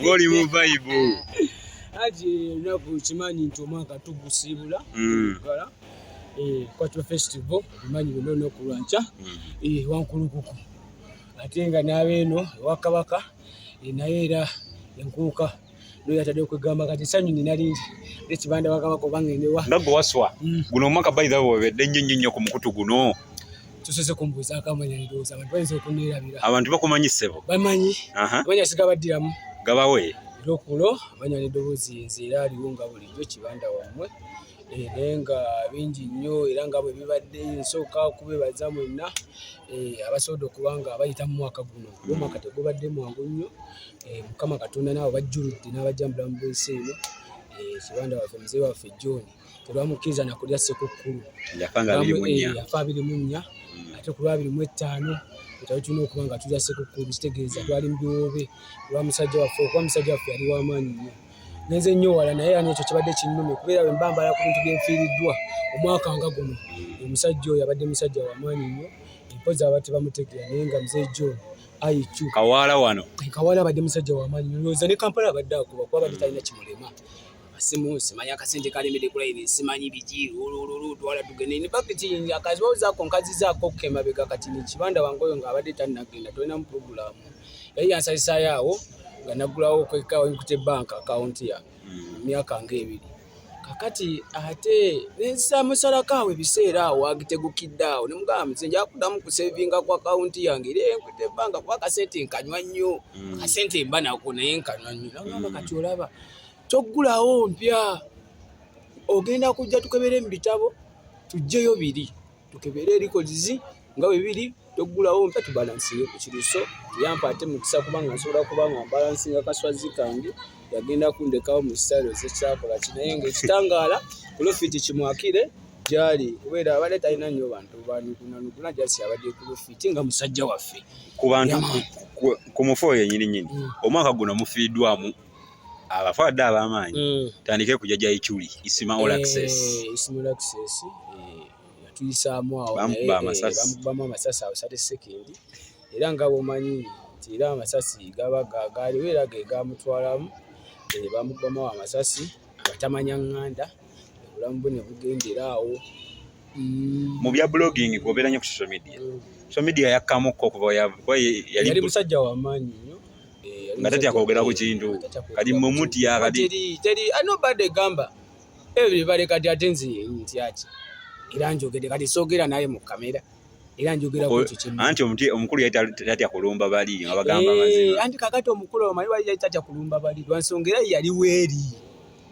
ngoli mu vibe aje naku chimanyi nti omwaka tugusibula tugala kwa festival imanyi bino kulwancha wankulukuku ate nga nabeno wakabaka naye era enkuuka no yatade kwegamba kati sanyu ninalindi ekibanda wakabaka bangendewa ndago waswa guno omwaka by the way wedde nnyo ku mukutu guno tusese kumbuza akamanya ndoza abantu bayizo kunirabira abantu bakumanyisebo bamanyi banya sigabadiramu gabawe lokulo banya nedobozi nzira aliwunga bulijjo kibanda wamwe erenga bingi nnyo era nga bwe bibadde nsooka kubebaza mwenna abasodo kubanga abayita mu mwaka guno omwaka tegubadde mwangu nnyo mukama katonda nabo bajjuludde n'abajambula mu bwesi eno kibanda waffe muzee waffe John tebamukiriza nakulya sekukkulu yafa 24 ate ku 25 tulina okuba nga tulya sekukkulu kitegeeza twali mu biwoobe lwa musajja waffe yali w'amaanyi nnyo ngenze nnyo wala naye ani ekyo kibadde kinnumye kubeera bwe mbambala ku bintu byenfiiriddwa omwaka nga guno omusajja oyo abadde musajja w'amaanyi nnyo empozi abate bamutegeera naye nga muzee John ayicu kawala wano kawala abadde musajja w'amaanyi nnyo ndowooza ne Kampala abadde akuba kuba abadde talina kimulema simu simanyi akasente kalemedde kulaini simanyi biki twala tugende ne bakiti akazi bawozaako nkazi zaako kemabega kati nekibanda wangoyo nga abadde tannagenda tolina mu programu yali yansalisaayo nga naggulawo nkute bank account ya myaka ng'ebiri kakati ate nensa musalakaawo ebiseera awo agitegukidde awo ne mugamba nze nja kuddamu kusevinga ku account yange era nkute bank kuba kasente nkanywa nnyo kasente mba nako naye nkanywa nnyo nagamba kati olaba toggulawo mpya ogenda kujja tukebere mu bitabo tujjeyo biri tukebere records nga bwe biri toggulawo mpya tubalansinge ku kiruso yampa ate mukisa kubanga nsobola kubanga balansinga kaswazi kange yagenda kundekawo mu style ezekyakola kinaye ng'ekitangaala profit kimwakire gyali kubeera abadde talina nnyo bantu banuguna jasi abadde profit nga musajja waffe ku bantu ku mufo yennyini omwaka guno mufiiddwamu abafadde ab'amaanyi tandike kujja Jaichuli isima all access tuyisaamu awo bamubamu amasasi awo sate sekendi era nga bwomanyi nti era amasasi gaba gaaliwo era ge gamutwalamu bamubamu amasasi abatamanya ŋŋanda obulamu bwe ne bugendera awo mu bya blogging kubeera nnyo ku social media yakkamukko kuba yali musajja w'amaanyi nnyo nga tatya kwogera ku kintu kati mumutya kati teri nobody gamba everybody kati ate nze nti ati era njogere kati soogera naye mu kamera era njogera ku ekyo kimu anti omukulu yali tatya kulumba bali nga bagamba mazima anti kakati omukulu omanyi wali tatya kulumba bali lwansongera yali weeri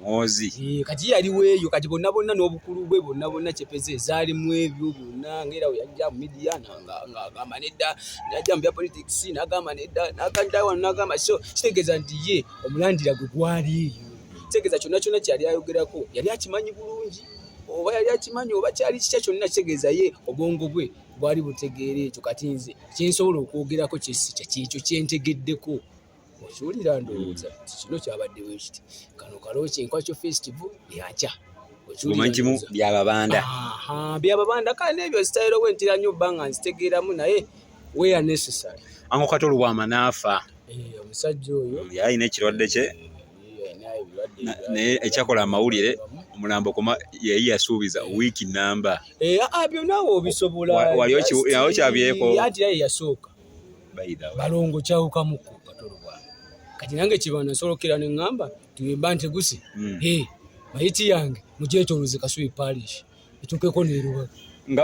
mozi kati yali weeyo kati bonna n'obukulu bwe bonna kyepeze zaali mu ebyo bonna ngera yajja mu media nga agamba nedda najja mu bya politics n'agamba nedda n'aganda wano n'agamba so kitegeeza nti ye omulandira gwe gwali eyo kitegeeza kyonna kyali ayogerako yali akimanyi bulungi oba yali akimanyi oba kyali kikya kyonna kitegeeza ye obwongo bwe bwali butegeera ekyo kati nze kyensobola okwogerako kyekyo kyentegeddeko okiwulira ndowooza kino kyabadde bwekiti kano kalooki enkwakyo festival yakya omanyikimu byababanda byababanda kale n'ebyo sitayiro wentira nnyo bbanga nzitegeeramu naye where necessary ango katolu bwamanaafa omusajja oyo yalina ekirwadde kye naye ekyakola amawulire omulambo koma yali yasuubiza wiiki namba byonna obisobola waliwo kyabyeko ati yaye yasooka balongo kyawukamuko katolu bwa kati nange kibana nsolokera ne ŋŋamba tuyimba nti gusi mayiti yange mugyetoloze Kasubi parish etuukeko neeruwa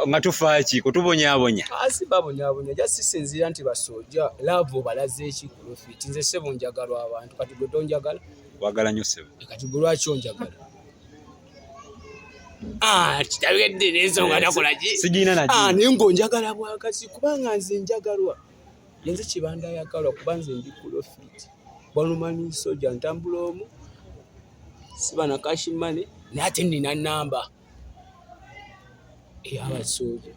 nga tufaaki kutubonyaabonya asi babonyabonya ja sisinziira nti basooja laavu balaze eki profit nze ssebo njagalwa abantu kati gwe tonjagala wagala nnyo ssebo kati gwe lwaki onjagala kitabigedde n'ensonga takolaki sigiina naye ng'onjagala bwagazi kubanga nze njagalwa yenze kibanda ayagalwa kuba nze ndi profit balumani soja ntambula omu siba na cash money nate nina namba abasoja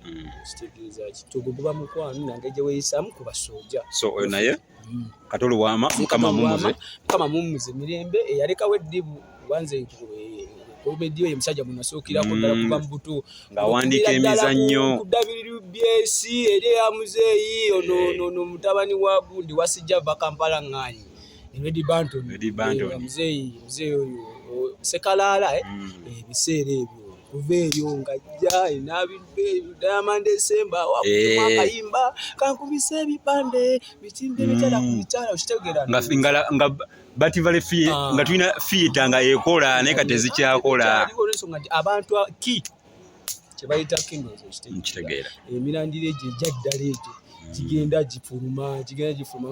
kitegeeza kituguba mukwano nange gye weeyisaamu ku basoja so oyo naye katolu wama mukama mumuze mirembe eyalekawo eddibu wanze komediyo ye musajja munasookirako ddala kuba mubuto ng'awandiika emizannyo ku WBS eri ya muzeeyi ono mutabani wa gundi wasijja va Kampala ŋŋaanyi Red Banton mzee oyo Sekalaala ebiseera ebyo kuva eyo nga jja inabidde Diamond December wakuma akayimba kankubisa ebipande bitimbe bitala ku mitala okitegeera nga bativale fee nga tulina theater nga ekola naye kati ezikyakola abantu ki kyebayita kingos okitegeera emirandira egyo ejyaddala egyo kigenda gifuluma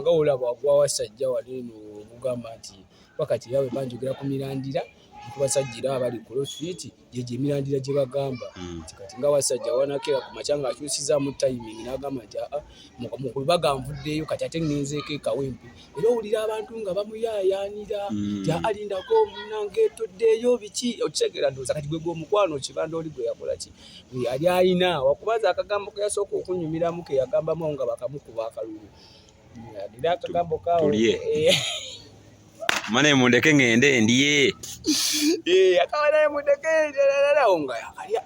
nga olaba gwawasajja waleeno okugamba nti wakati yawe banjogera ku mirandira kubasajjira abali ku lofiti gye emirandira gye bagamba kati nga wasajja wanakera ku makyanga akyusizaamu timing n'agamba nti mukulu baganvuddeyo kati ate ngenzeeko ekawempe era owulira abantu nga bamuyaayaanira alindako munange etoddeeyo biki okitegeera ndowooza kati gwe gw'omukwano kibanda oli gwe yakola ki yali alina wakubaza akagambo ke yasooka okunyumiramu ke yagambamu nga bakamukuba akalulu alina akagambo kaawo mane mundeke ngende ndiye akabana mundeke ndalawo nga yakalya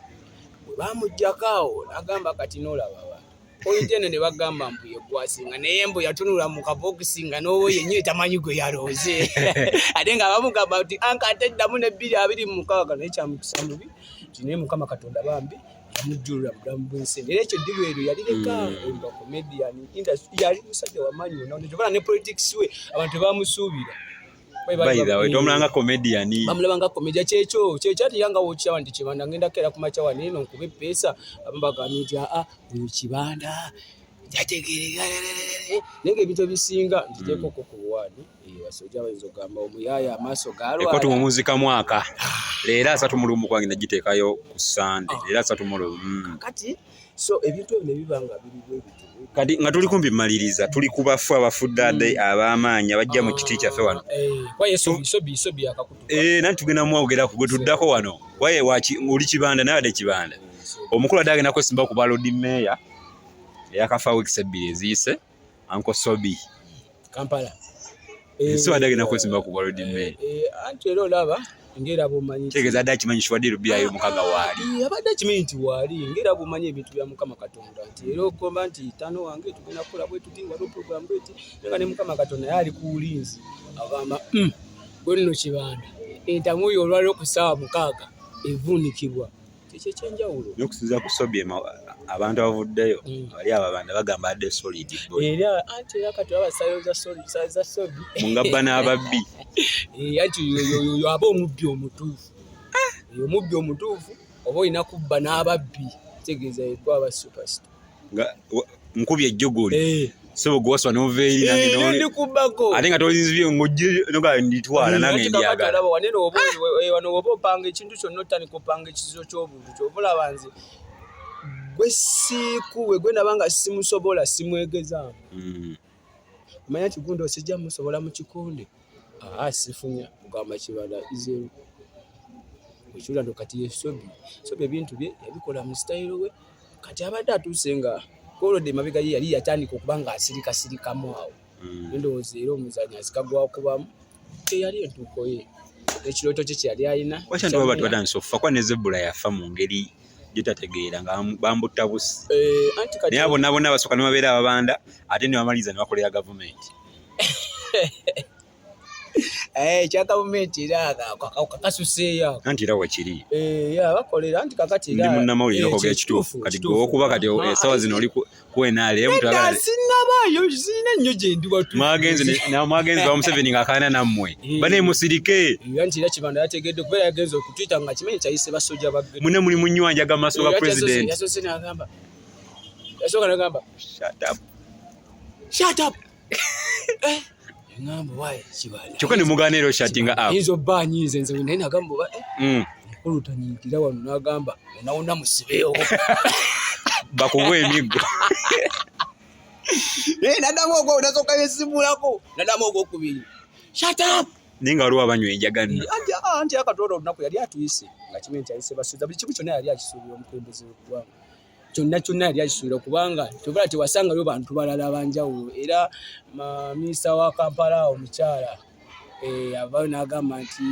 bwe bamugjakaawo n'agamba kati n'olaba point eno ne bagamba mbu yegwasinga naye mbu yatunula mu kabokisi nga n'owo yennyini tamanyi gwe yalooze ate nga bamugamba nti anka ate ddamu ne 226 naye kyamukisa mubi nti naye Mukama Katonda bambi yamujjulula bulamu bw'ensi era ekyo ddiru eryo yalireka nga comedian industry yali musajja wamanyi wonna ne politics we abantu bamusuubira tomulanga comedian bamulabanga comedian kyekyo ati yanga wokyaba nti Kibanda ngenda kera ku macha wane ino nkuba pesa abambagambye nti uyu Kibanda yategereka nenge ebintu bisinga ntijeko ku buwani basojja bayinza ogamba omuyaya amaaso galwa ekotu muzika mwaka leero 3 mulumbu kwange nagiteekayo ku Sunday leero 3 mulumbu kati so ebintu ebyo bibanga biri bwe bitu kati nga tuli kumbi maliriza tuli kubafu abafudde ab'amaanyi abajja mu kiti kyaffe wano kwaye Sobbi akakutuka nanti tugenda mwogera ku gwe tuddako wano waye oli Kibanda naye ade Kibanda omukulu adage nako simba ku balodi meya yakafa weeks 2 eziyise Uncle Sobbi Kampala so adage nako simba ku balodi meya anti ero laba ngera bumanyi tegeza dachi manyi shwadiro byayo mukaga wali abadde kimanyi nti wali ngera bumanyi ebintu bya Mukama Katonda nti ero komba nti tano wange tugenda kola bwe tuti wali program bweti nga ne Mukama Katonda yali ku ulinzi agamba gwenno Kibanda entamu yo olwali okusaawa 6 evunikibwa kye kyenjawulo n'okusinza ku Sobbi abantu abavuddeyo bali ababanda bagamba adde solid era anti yakati abasayo za Sobbi mungabba n'ababbi anti yo aba omubbi omutuufu oba olina kubba n'ababbi tegeeza yekwa aba superstar nkubi ejjogoli so gwaswa noveeri nange ndi kubbako ate nga tolinzibye ngojje noga nditwala nange ndiyagala waneno wano oba opanga ekintu kyonna otandika opanga ekizizo ky'obuntu kyobula banze gwe siikuwe gwe nabanga simusobola simwegezaamu omanya nti gundi osijja musobola mu kikonde sifunya kugamba Kibanda izeru ekyula ndo kati Sobbi ebintu bye yabikola mu style we kati abadde atuuse nga kolode mabega ye yali yatandika okubanga asirikamu awo ndowooza era omuzanyi azikagwa okubamu teyali entuuko ye ekirooto kye kyali alina wakyanti baba batandise okufa kwa ne Zebula yafa mu ngeri gyetategeera nga bambutta busi naye abo bonna basooka ne babeera ababanda ate ne bamaliriza ne bakolera gavumenti kya gavumenti era kakasuseeyo anti era wakiri bakolera anti kakati ndi munnamawulire okogera ekituufu kati gweokuba kati esawa zino oli kuenaale sinabaayo sirina nnyo gye ndi watu mwagenzi ba Museveni ng'akaana nammwe bane musirike anti era Kibanda yategedde kubeera yagenza okutwita nga kimanyi kyayise basojja bagge mune muli mu nnyanja ga maaso ga president yasooka n'agamba shut up ngamba wae Kibanda kyokka ne mugaana era oshatinga awo izo banyize nze naye nagamba mukulu tanyiikira wano n'agamba onawona musibeewo bakubwa emiggo naddamu ogwo nasooka yesimulako naddamu ogwokubiri shut up naye nga waliwo abanywa enjaganna anti akatoola olunaku yali atuyise nga kimenyi kyayise basuuza buli kimu kyonna yali akisuubira omukulembeze w'eggwanga kyonna yali akisuubira kubanga tobala tewasangayo bantu balala abanjawulo era minisita wa Kampala omukyala avaayo n'agamba nti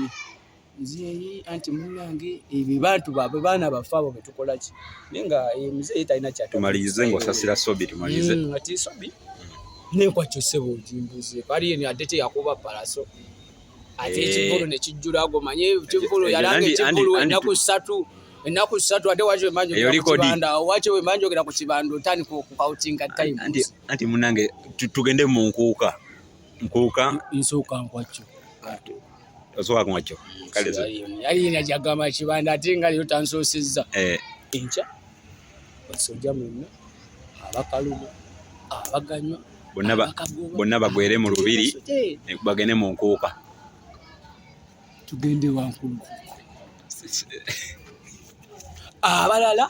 nze anti munnange ebyo bantu baabwe baana bafe abo betukola ki naye nga muzeeyi talina kyatumalirize ng'osasira Sobbi tumalirize ati Sobbi N'enkwacyo ssebo ojimbuze bali ni adete yakuba palaso ate ekivulu ne kijjula agomanye ekivulu yalanga ekivulu ennaku ssatu ate wacho emanjo kibanda wacho emanjo gera ku kibanda otani ku outing time anti munange tugende mu nkuuka insooka nkwacyo osoka kwacyo kale yali najagama kibanda ate nga lyo tansoosezza encha basojja mwenna abakaluma abaganywa bonna bagwere mu lubiri bagende mu nkuuka tugende wankulu abalala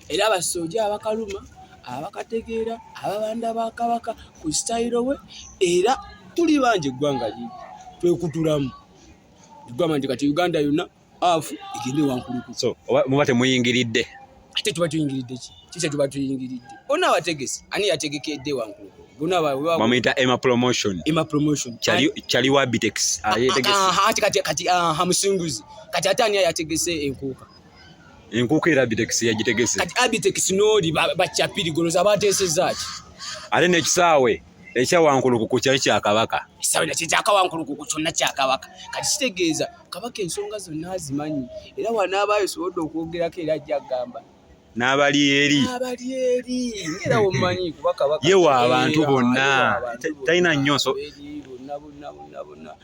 era basojja abakaluma abakategeera ababanda ba kabaka ku style we era tuli banje eggwanga liri twekutulamu igwama nti kati Uganda yonna afu igende wankulu so muba temuyingiridde ate tuba tuyingiridde kise tuba tuyingiridde ona abategesi ani yategekedde wankulu bamuyita Emma promotion Chali wa Bitex kati musinguzi kati ate ani yategese enkuuka era Bitex yagitegese kati Abitex noli bachapiri goloza bateesezaki ate n'ekisaawe ekya wankuluku ku kyali kya kabaka ekisaawe nakyo kya wankuluku ku kyonna kya kabaka kati kitegeeza kabaka ensonga zonna azimanyi era wanaabayo sobodde okwogerako era ajja agamba n'abali eri ngera womanyi kuba kabaka yewa abantu bonna talina nnyo bonna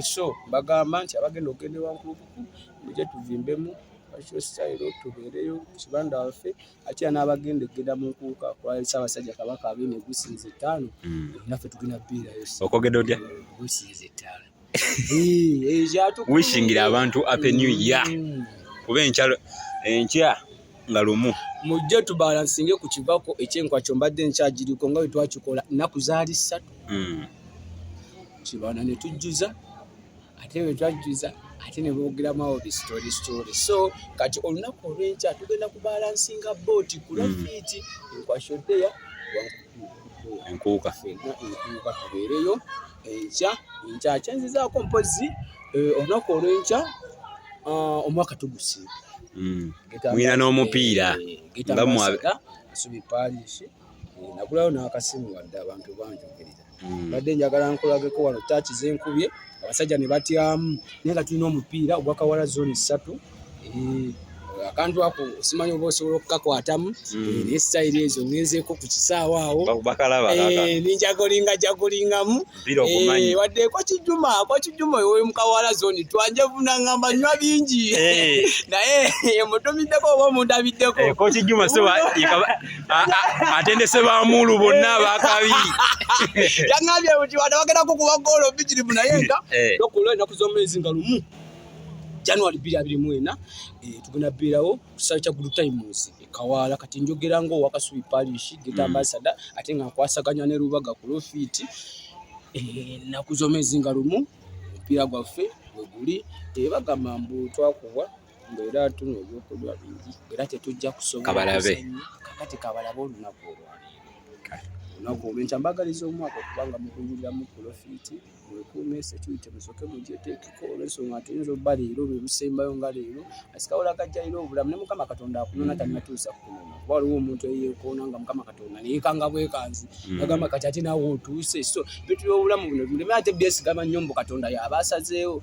so bagamba nti abagenda okugende wankulukuku mujje tuvimbemu basho style tubeereyo kibanda waffe ate n'abagenda egenda mu nkuuka kwa Ssaabasajja kabaka abine gusinze 5 naffe tugenda bbiira yose okogedde otya gusinze 5 wishingira abantu happy new year kuba enkya nga lumu mujje tubalansinge ku kivako ekyenkwacyo mbadde nkyagiriko nga bwe twakikola nnaku zaali 3 kibana ne tujjuza ate bwe twajjuza ate ne boogeramu awo story so kati olunaku olw'enkya tugenda kubalansinga booti ku lafiiti enkwacyo ddeya enkuuka tubeereyo enkya kyenzizaako mpozi olunaku olw'enkya omwaka tugusiiba mwina n'omupiira Sobbi Parish nagulayo n'akasimu wadde abantu banjogerera badde njagala nkolageko wano taaki zenkubye abasajja ne batyamu naye nga tulina omupiira ogwakawala zone 3 akantu ako simanyi oba osobola okukakwatamu naye sitayiri ezo ngenzeeko ku kisaawa awo ninjagolingamu wadde kwa kijuma oyo mukawala zone twanjavuna ngamba nywa bingi naye mutumiddeko oba omundabiddeko ko kijuma atendese bamulu bonna abakabi yangambye nti bagenda kukuba goolo bijirivu naye nga lokulo ennaku z'omwezi nga lumu January 2024 tugenda birawo kusaba kya good times ekawala kati njogera ngo waka Sobbi Parish geta ambassador ate nga kwasaganya ne Rubaga ku lofiti nakuzomezi nga lumu mpira gwaffe weguli bagamba mbu twakubwa ngera tuno ebyokulya bingi era tetujja kusobola kabalabe kati kabalabo olunaku olw'enkya mbagaliza omwaka okubanga mukuyiriramu ku lofiti mwekuume security musoke mugyeteekeko olw'ensonga atuyinza obba leero lwe lusembayo nga leero asikawula gajja leero obulamu ne Mukama Katonda akunona tannatuusa kukunona kuba waliwo omuntu eyeekoona nga Mukama Katonda neyeekanga bwekanzi agamba kati ate naawe otuuse so bintu by'obulamu buno tuleme ate byesigama nnyo mbu Katonda y'aba asazeewo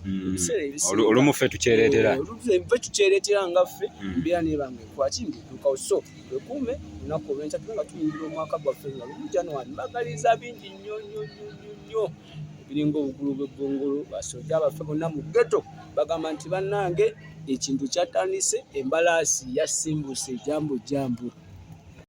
olumu ffe tukyereetera nga ffe mbeera neebanga enkwaki ngituukawo so twekuume lunaku olw'enkya tube nga tuyingira omwaka gwaffe nga lumu January mbagaliza bingi nnyo biringa obugulu bw'eggongolo basojja baffe bonna mu ghetto bagamba nti bannange ekintu kyatandise embalaasi yasimbuse jambo